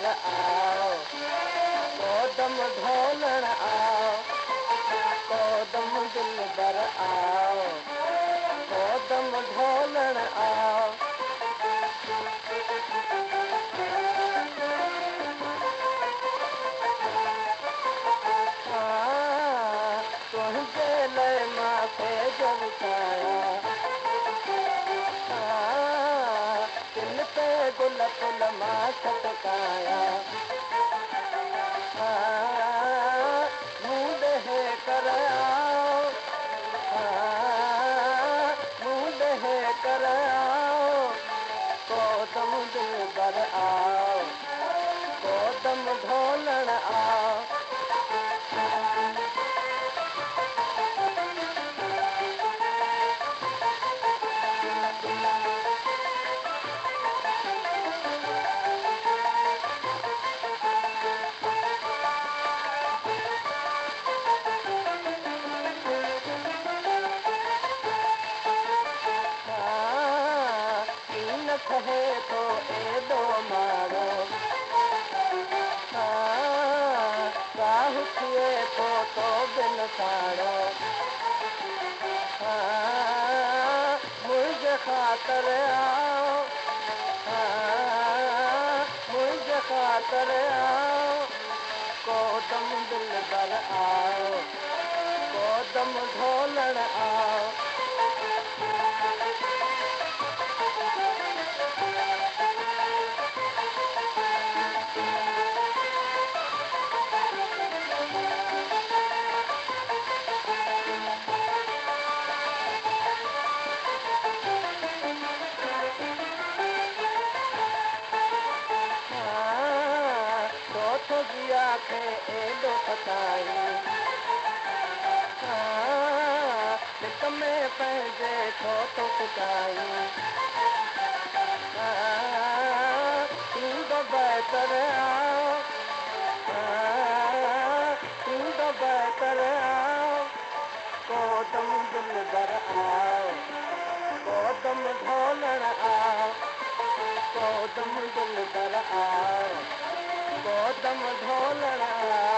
आओ, कोदम ढोलण आओ, कोदम दिलबर आओ, कोदम ढोलण आओ। तुझे लय माथे जब छाया, दिल पे गुल फुल मां छटकाया, मुंह है कर आओ, मुंह है कर आओ, कोदम दिलबर आओ, कोदम ढोलण आओ। कहे तो एडो मारो, राहु थिए तो बिन साड़ो, मुझ खातर आओ, मुझ खातर आओ, कोदम दिलबर आओ, कोदम ढोलण आओ। तो जिया खे एडो पताई, हिक में पंहिंजे छो तो पिटाई, थींदो बहितर आओ, थींदो बहितर आओ, कोदम दिलबर आओ, कोदम ढोलण आओ, कोदम दिलबर आओ, कोदम ढोलण आओ।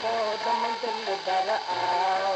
कोदम दिलबर आओ,